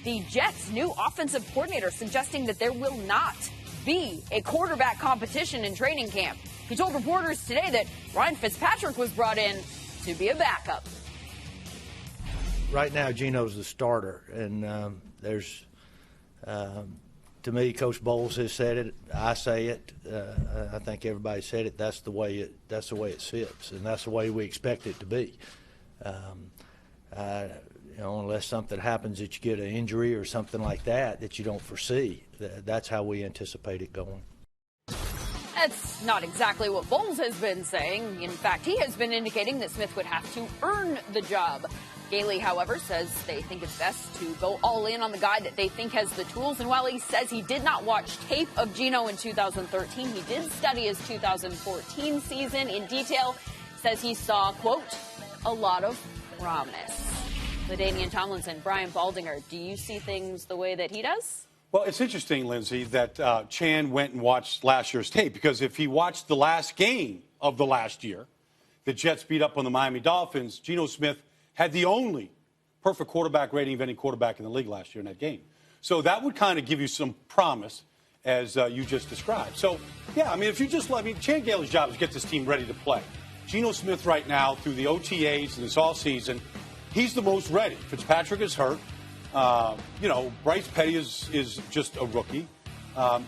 the Jets' new offensive coordinator, suggesting that there will not be a quarterback competition in training camp. He told reporters today that Ryan Fitzpatrick was brought in to be a backup. Right now, Geno's the starter, and to me, Coach Bowles has said it. I say it. I think everybody said it. That's the way it sits, and that's the way we expect it to be. Unless something happens that you get an injury or something like that you don't foresee, that's how we anticipate it going. That's not exactly what Bowles has been saying. In fact, he has been indicating that Smith would have to earn the job. Gailey, however, says they think it's best to go all in on the guy that they think has the tools. And while he says he did not watch tape of Geno in 2013, he did study his 2014 season in detail. Says he saw, quote, a lot of promise. LaDainian Tomlinson, Brian Baldinger, do you see things the way that he does? Well, it's interesting, Lindsay, that Chan went and watched last year's tape, because if he watched the last game of the last year, the Jets beat up on the Miami Dolphins, Geno Smith had the only perfect quarterback rating of any quarterback in the league last year in that game. So that would kind of give you some promise, as you just described. So, yeah, I mean, Chan Gailey's job is to get this team ready to play. Geno Smith right now, through the OTAs and this all season, he's the most ready. Fitzpatrick is hurt. Bryce Petty is just a rookie.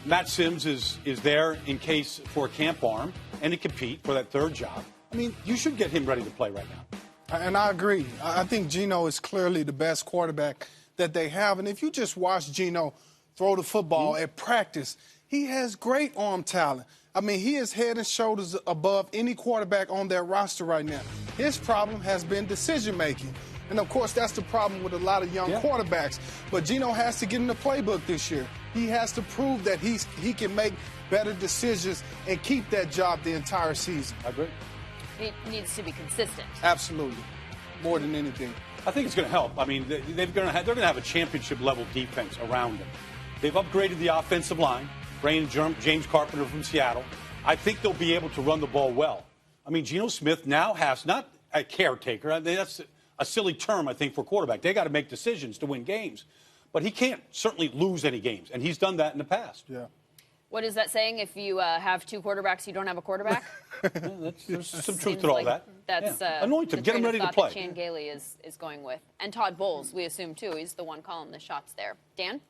Matt Sims is there in case for a camp arm and to compete for that third job. I mean, you should get him ready to play right now. And I agree. I think Geno is clearly the best quarterback that they have. And if you just watch Geno throw the football at practice, he has great arm talent. I mean, he is head and shoulders above any quarterback on their roster right now. His problem has been decision-making. And, of course, that's the problem with a lot of young quarterbacks. But Geno has to get in the playbook this year. He has to prove that he can make better decisions and keep that job the entire season. I agree. It needs to be consistent. Absolutely. More than anything. I think it's going to help. I mean, they're going to have a championship-level defense around them. They've upgraded the offensive line, bringing James Carpenter from Seattle. I think they'll be able to run the ball well. I mean, Geno Smith now has not a caretaker. I mean, that's a silly term, I think, for quarterback. They got to make decisions to win games. But he can't certainly lose any games, and he's done that in the past. Yeah. What is that saying? If you have two quarterbacks, you don't have a quarterback? There's some truth to all that. That's anoint him, get him ready to play. That Chan Gailey is going with. And Todd Bowles, we assume, too. He's the one calling the shots there. Dan?